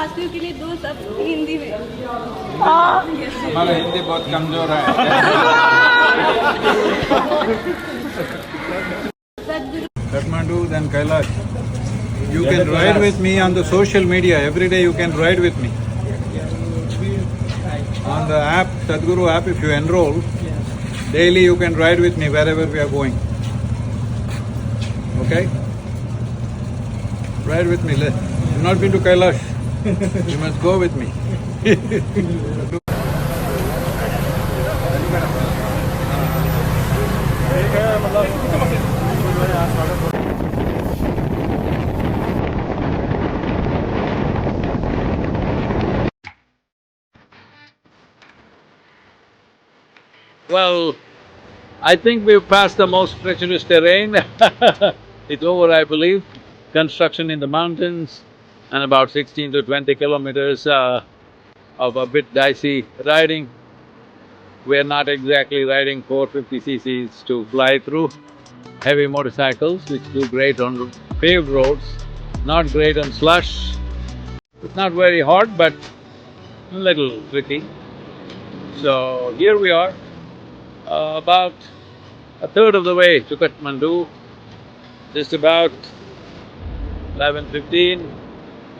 महाराष्ट्र के लिए 2 शब्द हिंदी में। हमारा हिंदी बहुत कमजोर है। Kathmandu, then Kailash. You can ride with me on the social media. Every day you can ride with me. On the app, Sadhguru app, if you enroll, daily you can ride with me wherever we are going. Okay? Ride with me. You've not been to Kailash. You must go with me. Well, I think we've passed the most treacherous terrain. It's over, I believe. Construction in the mountains and about 16 to 20 kilometers of a bit dicey riding. We're not exactly riding 450 cc's to fly through. Heavy motorcycles which do great on paved roads, not great on slush. It's not very hot but a little tricky. So here we are, about a third of the way to Kathmandu, just about 11:15.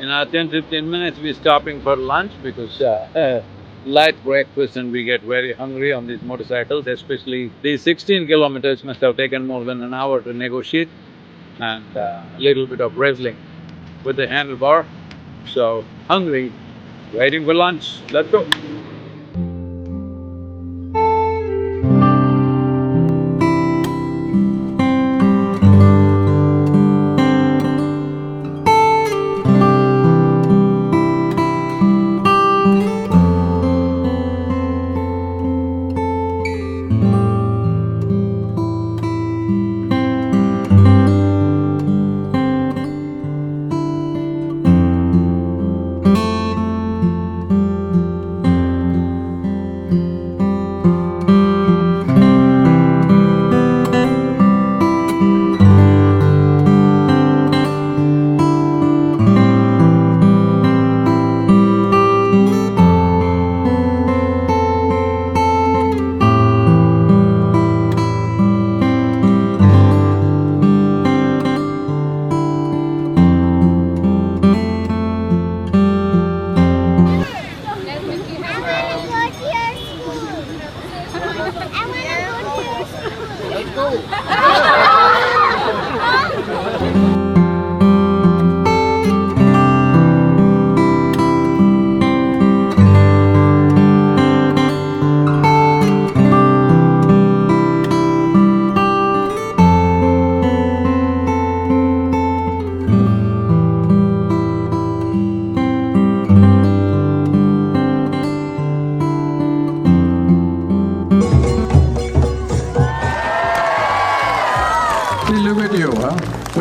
In our 10-15 minutes we're stopping for lunch because light breakfast and we get very hungry on these motorcycles, especially these 16 kilometers must have taken more than an hour to negotiate and a little bit of wrestling with the handlebar. So, hungry, waiting for lunch, let's go.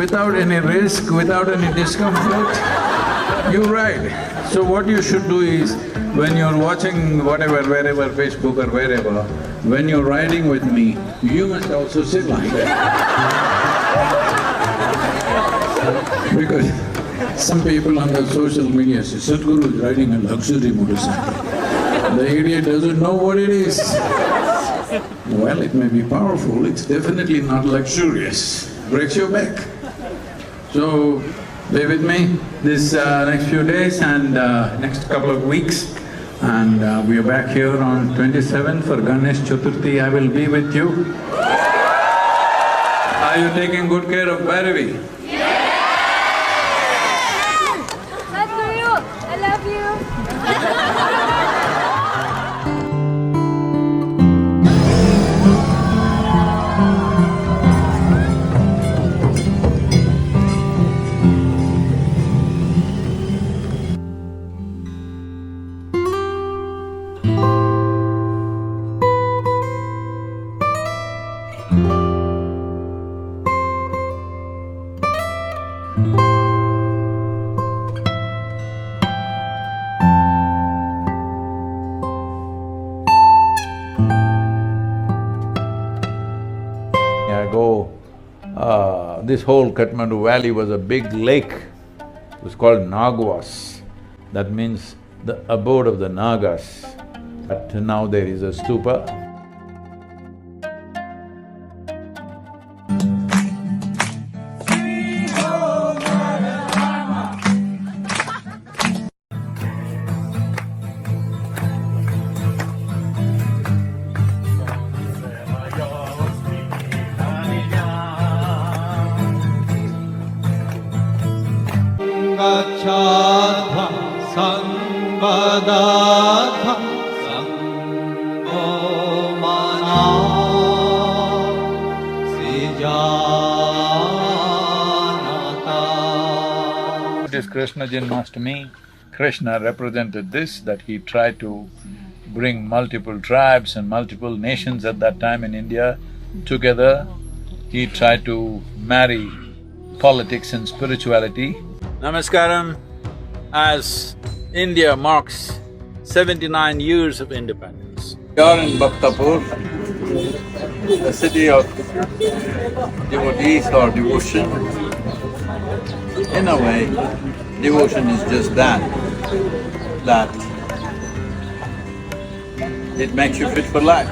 Without any risk, without any discomfort, you ride. So what you should do is, when you're watching whatever, wherever, Facebook or wherever, when you're riding with me, you must also sit like that. Because some people on the social media say, Sadhguru is riding a luxury motorcycle. The idiot doesn't know what it is. Well, it may be powerful, it's definitely not luxurious. Breaks your back. So, be with me this next few days and next couple of weeks. And we are back here on 27th for Ganesh Chaturthi. I will be with you. Are you taking good care of Bhairavi? Sadhguru, I love you. This whole Kathmandu valley was a big lake. It was called Nagwas. That means the abode of the Nagas. But now there is a stupa. It is Krishna Janmashtami. Krishna represented this, that he tried to bring multiple tribes and multiple nations at that time in India together. He tried to marry politics and spirituality. Namaskaram. As India marks 79 years of independence. We are in Bhaktapur, the city of devotees or devotion. In a way, devotion is just that it makes you fit for life.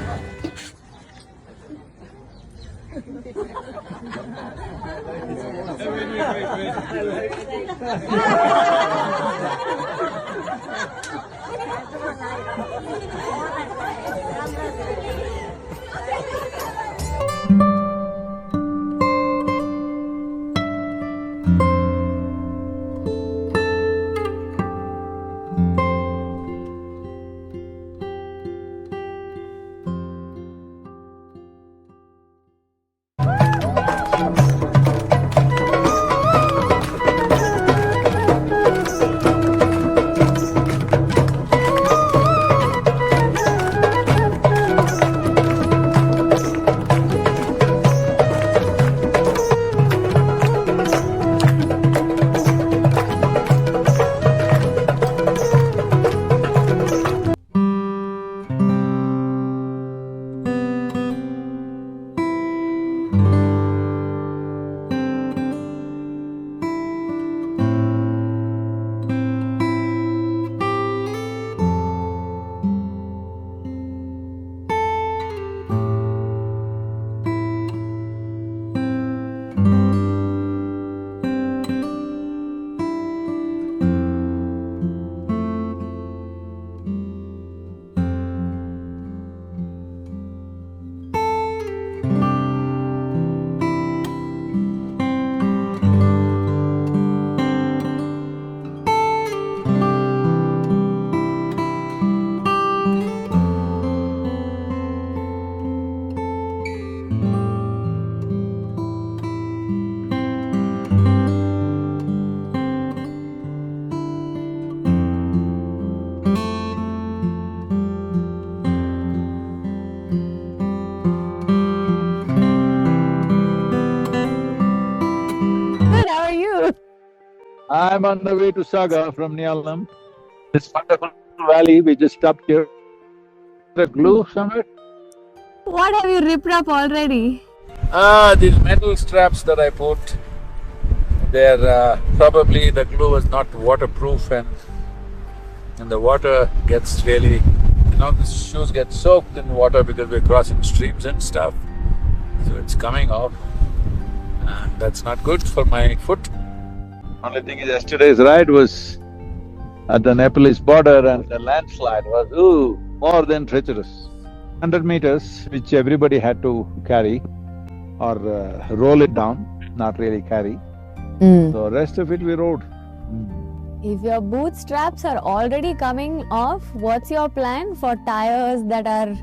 I'm on the way to Saga from Neelam. This wonderful valley, we just stopped here. The glue somewhere? What have you ripped up already? These metal straps that I put, they're probably the glue was not waterproof and the water gets really… the shoes get soaked in water because we're crossing streams and stuff. So it's coming off and that's not good for my foot. Only thing is, yesterday's ride was at the Nepalese border and the landslide was, more than treacherous. 100 meters, which everybody had to carry or roll it down, not really carry. So rest of it we rode. If your boot straps are already coming off, what's your plan for tires that are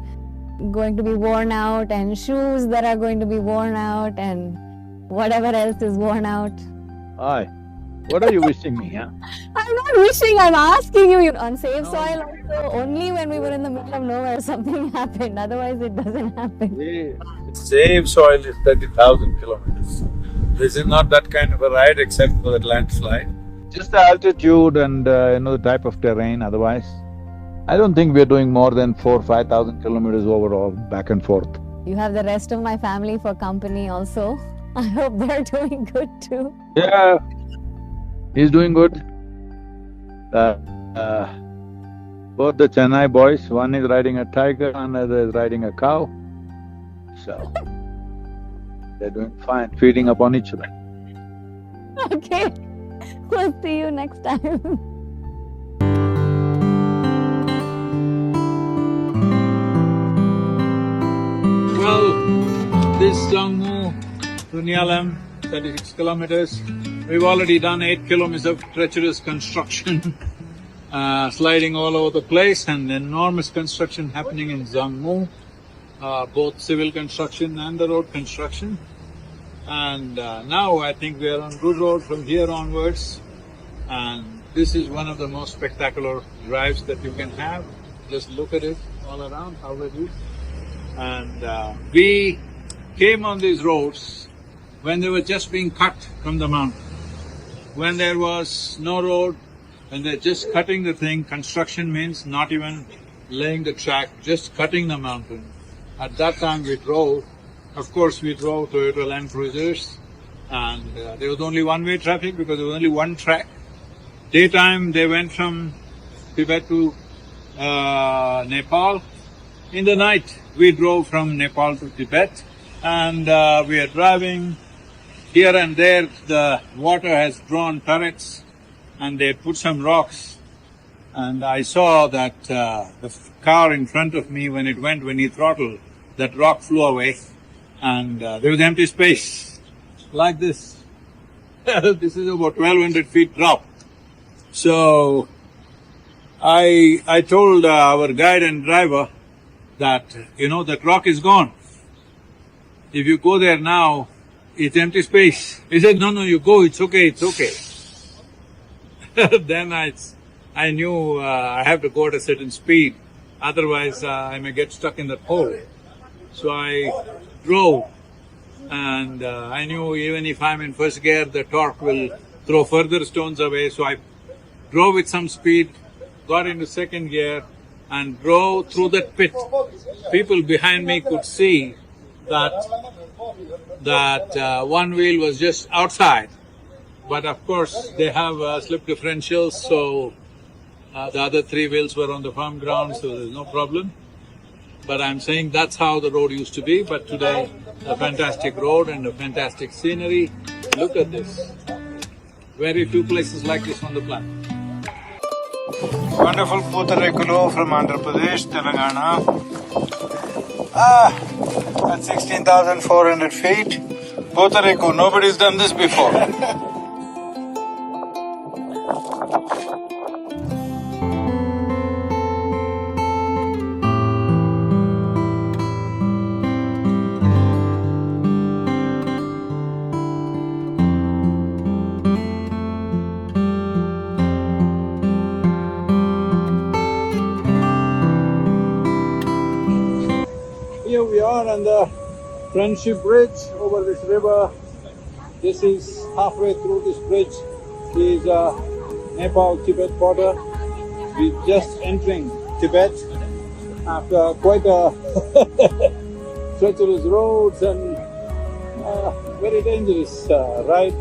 going to be worn out and shoes that are going to be worn out and whatever else is worn out? Aye. What are you wishing me, huh? I'm not wishing, I'm asking you. On safe soil also, only when we were in the middle of nowhere something happened, otherwise it doesn't happen. Safe soil is 30,000 kilometers. This is not that kind of a ride except for that landslide. Just the altitude and the type of terrain, otherwise I don't think we're doing more than 4,000–5,000 kilometers overall, back and forth. You have the rest of my family for company also. I hope they're doing good too. Yeah, he's doing good. Uh, both the Chennai boys, one is riding a tiger, another is riding a cow. So, they're doing fine, feeding upon each other. Okay. We'll see you next time. Well, this Jangmu to Nyalam, 36 kilometers. We've already done 8 kilometers of treacherous construction, sliding all over the place, and enormous construction happening in Jangmu, both civil construction and the road construction. And now I think we are on good road from here onwards, and this is one of the most spectacular drives that you can have. Just look at it all around, how it is. And we came on these roads when they were just being cut from the mountain. When there was no road, when they're just cutting the thing, construction means not even laying the track, just cutting the mountain. At that time we drove. Of course, we drove Toyota Land Cruisers, and there was only one-way traffic because there was only one track. Daytime, they went from Tibet to Nepal. In the night, we drove from Nepal to Tibet, and we are driving. Here and there, the water has drawn turrets, and they put some rocks. And I saw that the car in front of me, when he throttled, that rock flew away. And there was empty space, like this. This is about 1200 feet drop. So, I told our guide and driver that, that rock is gone. If you go there now, it's empty space. He said, no, you go, it's okay. Then I knew I have to go at a certain speed, otherwise I may get stuck in that hole. So I drove, and I knew even if I'm in first gear, the torque will throw further stones away. So I drove with some speed, got into second gear, and drove through that pit. People behind me could see that one wheel was just outside. But of course, they have slip differentials, so the other 3 wheels were on the firm ground, so there's no problem. But I'm saying that's how the road used to be, but today, a fantastic road and a fantastic scenery. Look at this. Very few places like this on the planet. Wonderful Putharekulo from Andhra Pradesh, Telangana. At 16,400 feet. Puthareku, nobody's done this before. Here we are on the Friendship Bridge over this river. This is halfway through this bridge is Nepal-Tibet border. We're just entering Tibet after quite a treacherous roads and very dangerous ride,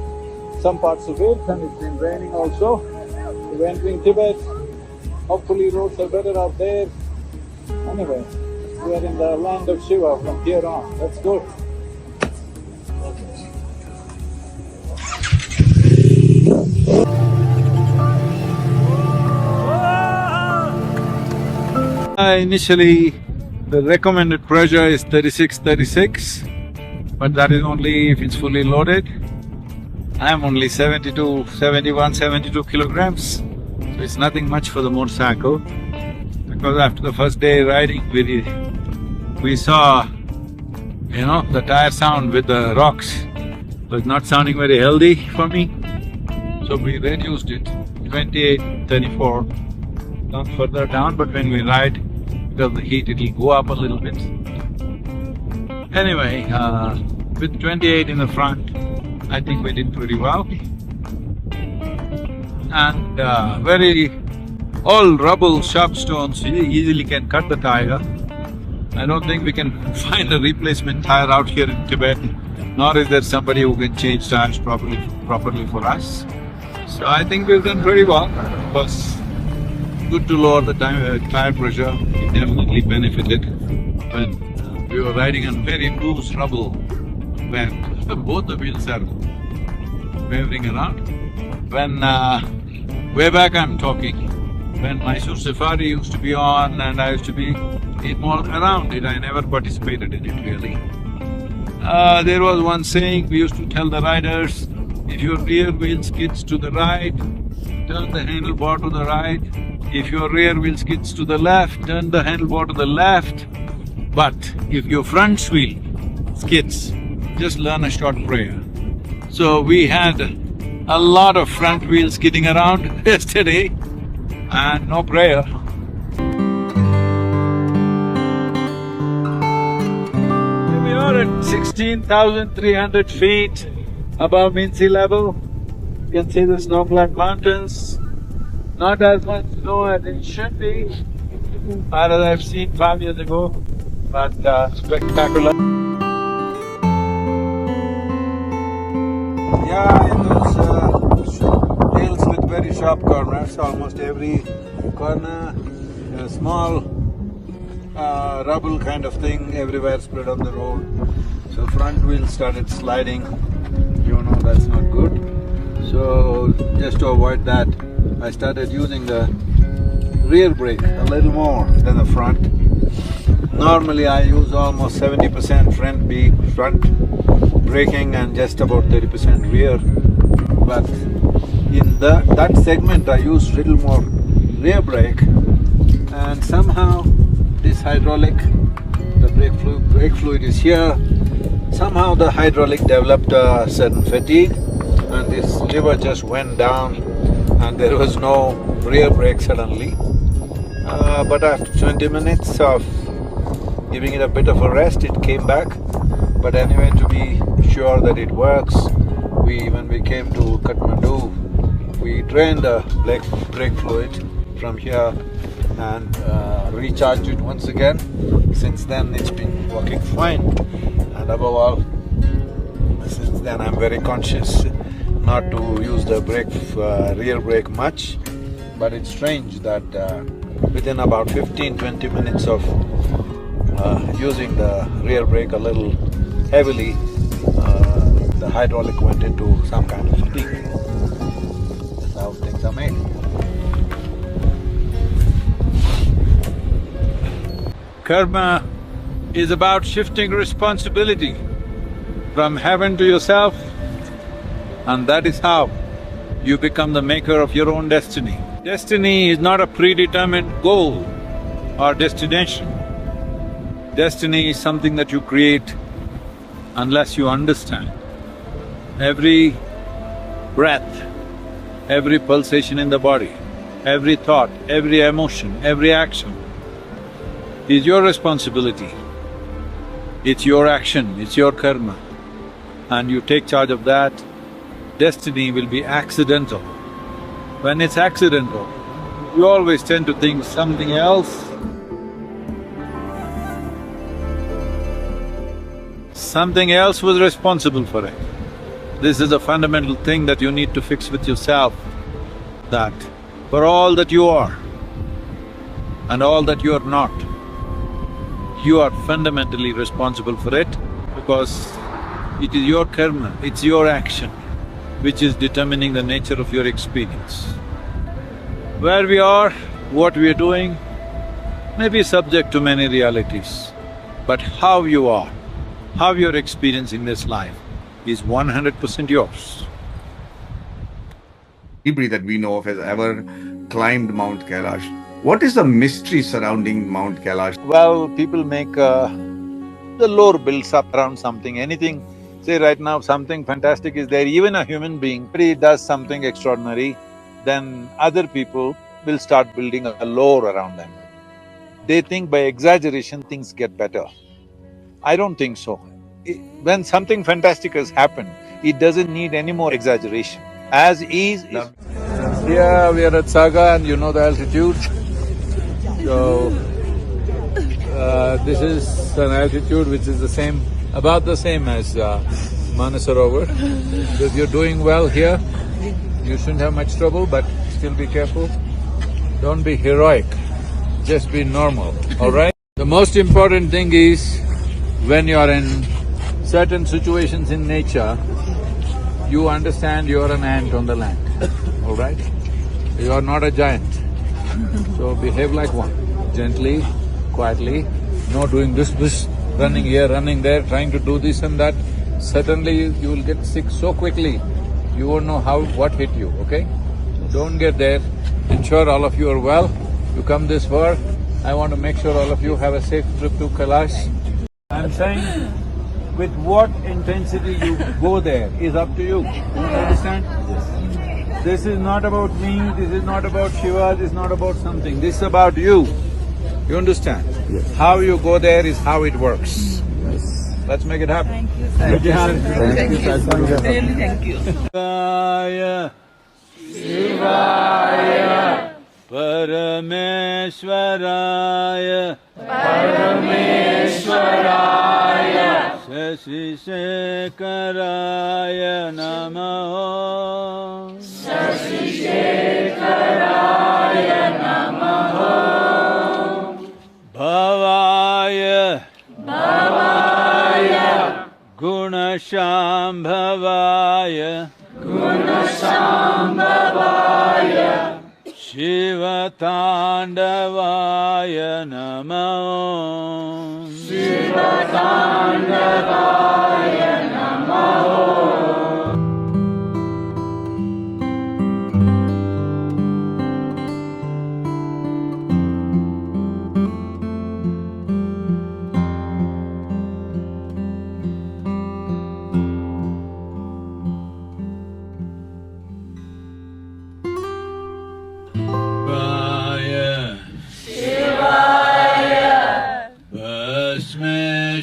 some parts of it, and it's been raining also. We're entering Tibet. Hopefully roads are better out there. Anyway, we are in the land of Shiva from here on. Let's go. Initially, the recommended pressure is 36, but that is only if it's fully loaded. I'm only 71, 72 kilograms, so it's nothing much for the motorcycle. Because after the first day riding, we saw, the tire sound with the rocks was not sounding very healthy for me. So we reduced it, 28, 34, not further down, but when we ride, because of the heat, it'll go up a little bit. Anyway, with 28 in the front, I think we did pretty well. And all rubble, sharp stones easily can cut the tire. I don't think we can find a replacement tire out here in Tibet, nor is there somebody who can change tires properly for us. So I think we've done pretty well. Of course, good to lower the tire pressure. It definitely benefited when we were riding on very loose rubble where both the wheels are wavering around. When… way back I'm talking, when Mysore Safari used to be on and I used to be more around it, I never participated in it really. There was one saying we used to tell the riders, if your rear wheel skids to the right, turn the handlebar to the right. If your rear wheel skids to the left, turn the handlebar to the left. But if your front wheel skids, just learn a short prayer. So we had a lot of front wheel skidding around yesterday and no prayer. We are at 16,300 feet above mean sea level. You can see the snow-clad mountains. Not as much snow as it should be, as I've seen 5 years ago, but spectacular. Yeah, in those hills with very sharp corners, almost every corner, a small rubble kind of thing everywhere spread on the road. So front wheel started sliding, you know that's not good. So just to avoid that, I started using the rear brake a little more than the front. Normally I use almost 70% front braking and just about 30% rear. But in that segment I used little more rear brake, and somehow this hydraulic, the brake fluid is here, somehow the hydraulic developed a certain fatigue and this lever just went down and there was no rear brake suddenly. But after 20 minutes of giving it a bit of a rest, it came back. But anyway, to be sure that it works, when we came to Kathmandu, we drained the brake fluid from here and recharged it once again. Since then it's been working fine, and above all, since then I'm very conscious not to use the rear brake much. But it's strange that within about 15–20 minutes of using the rear brake a little heavily, the hydraulic went into some kind of peak. That's how things are made. Karma is about shifting responsibility from heaven to yourself, and that is how you become the maker of your own destiny. Destiny is not a predetermined goal or destination. Destiny is something that you create unless you understand. Every breath, every pulsation in the body, every thought, every emotion, every action is your responsibility. It's your action, it's your karma, and you take charge of that. Destiny will be accidental. When it's accidental, you always tend to think something else. Something else was responsible for it. This is a fundamental thing that you need to fix with yourself, that for all that you are and all that you are not, you are fundamentally responsible for it, because it is your karma, it's your action which is determining the nature of your experience. Where we are, what we are doing may be subject to many realities, but how you are, how you're experiencing this life is 100% yours. Anybody that we know of has ever climbed Mount Kailash. What is the mystery surrounding Mount Kailash? Well, people make… the lore builds up around something, anything… Say right now something fantastic is there, even a human being, if he does something extraordinary, then other people will start building a lore around them. They think by exaggeration things get better. I don't think so. When something fantastic has happened, it doesn't need any more exaggeration. As is… Yeah, we are at Saga and you know the altitude. So, this is an altitude which is the same, about the same as Mansarovar. So if you're doing well here, you shouldn't have much trouble, but still be careful. Don't be heroic, just be normal, all right? The most important thing is, when you are in certain situations in nature, you understand you are an ant on the land, all right? You are not a giant. So behave like one, gently, quietly, no doing this, running here, running there, trying to do this and that. Suddenly you will get sick so quickly, you won't know what hit you, okay? Don't get there. Ensure all of you are well. You come this far, I want to make sure all of you have a safe trip to Kailash. I'm saying, with what intensity you go there is up to you. You understand? Yes. This is not about me, this is not about Shiva, this is not about something. This is about you. You understand? Yes. How you go there is how it works. Yes. Let's make it happen. Thank you, sir. Thank you. Really, thank you. Shivaya, Shivaya, Parameshwaraya, Parameshwaraya, Shashi Shekaraya Namaho, Shashi Shekaraya Namaho, Bhavaya, Bhavaya, Gunashambhavaya, Gunashambhavaya, Shivatandavaya Namo, Shivatandavaya Namo.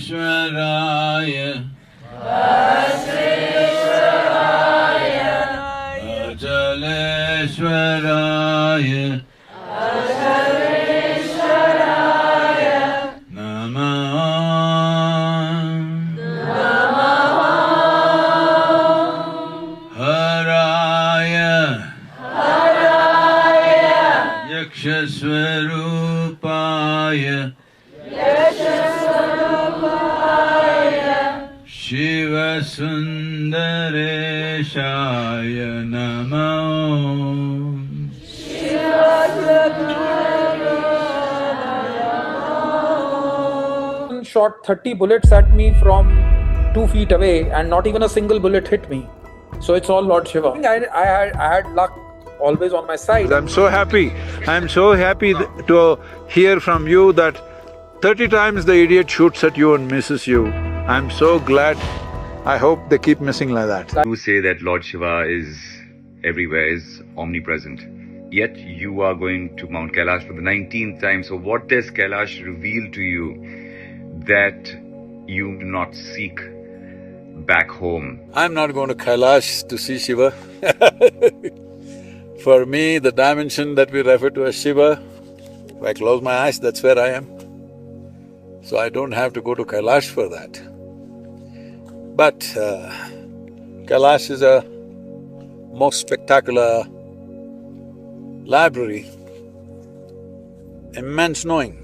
Vasmeshwaraya, Vasmeshwaraya, Ajaleshwaraya, Ajaleshwaraya, Namaha, Namaha, Haraya, Haraya, Yakshaswarupaya, Shiva Sundareshaya Namo. Shot 30 bullets at me from 2 feet away, and not even a single bullet hit me. So it's all Lord Shiva. I had luck always on my side. I'm so happy. I'm so happy to hear from you that 30 times the idiot shoots at you and misses you. I'm so glad. I hope they keep missing like that. You say that Lord Shiva is everywhere, is omnipresent. Yet you are going to Mount Kailash for the 19th time. So what does Kailash reveal to you that you do not seek back home? I'm not going to Kailash to see Shiva. For me, the dimension that we refer to as Shiva, if I close my eyes, that's where I am. So I don't have to go to Kailash for that. But Kailash is a most spectacular library, immense knowing.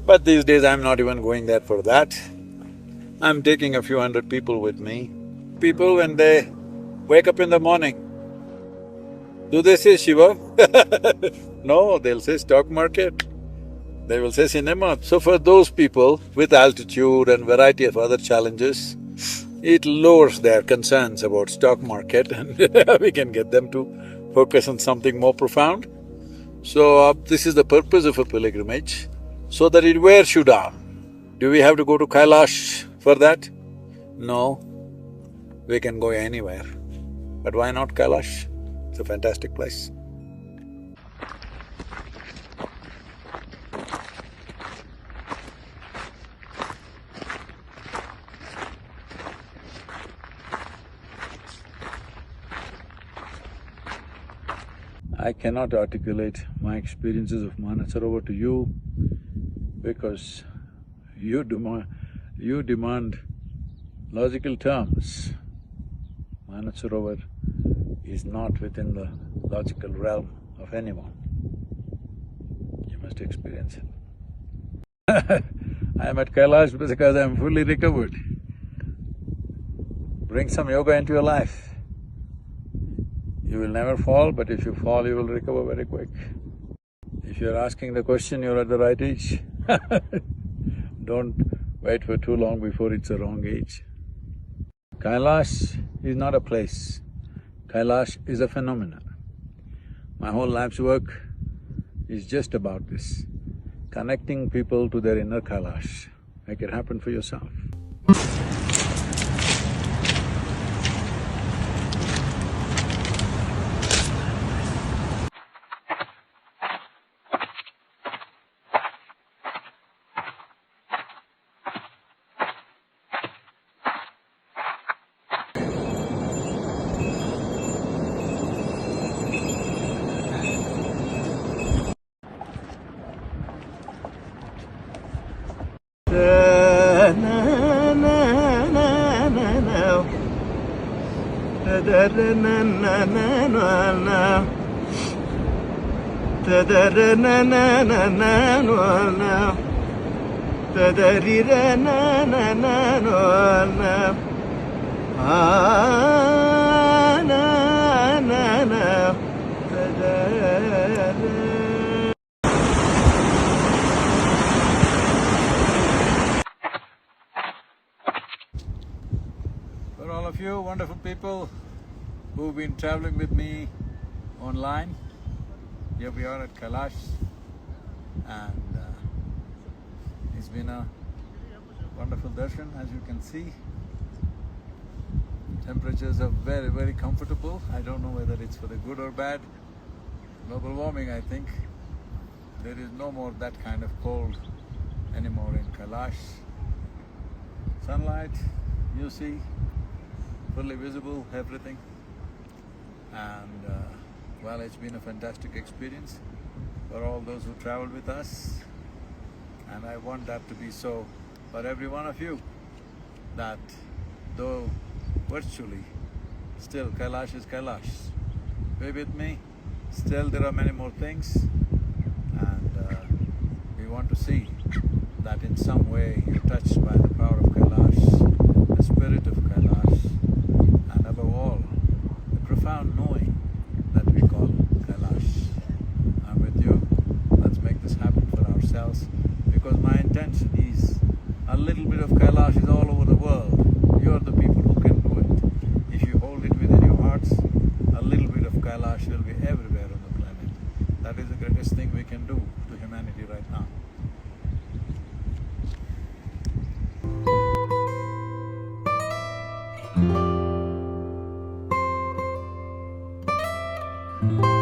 But these days I'm not even going there for that. I'm taking a few hundred people with me. People, when they wake up in the morning, do they say Shiva? No, they'll say stock market. They will say cinema. So for those people with altitude and variety of other challenges, it lowers their concerns about stock market and we can get them to focus on something more profound. So this is the purpose of a pilgrimage, so that it wears you down. Do we have to go to Kailash for that? No, we can go anywhere. But why not Kailash? It's a fantastic place. I cannot articulate my experiences of Mansarovar to you because you demand logical terms. Mansarovar is not within the logical realm of anyone. You must experience it. I am at Kailash because I am fully recovered. Bring some yoga into your life. You will never fall, but if you fall, you will recover very quick. If you're asking the question, you're at the right age. Don't wait for too long before it's the wrong age. Kailash is not a place. Kailash is a phenomenon. My whole life's work is just about this, connecting people to their inner Kailash. Make it happen for yourself. For all of you wonderful people who've been traveling with me online, here we are at Kailash, and it's been a wonderful darshan. As you can see, temperatures are very, very comfortable. I don't know whether it's for the good or bad. Global warming, I think. There is no more that kind of cold anymore in Kailash. Sunlight, you see, fully visible, everything. And well, it's been a fantastic experience for all those who traveled with us. And I want that to be so for every one of you, that though virtually, still Kailash is Kailash. Be with me, still there are many more things, and we want to see that in some way you're touched by the power of Kailash, the spirit of Kailash, and above all, the profound knowing that we call Kailash. I'm with you. Let's make this happen for ourselves, because my intention is a little bit of Kailash is all over the world. You're the people who can do it. If you hold it within your hearts, a little bit of Kailash will be everywhere on the planet. That is the greatest thing we can do to humanity right now. Thank you.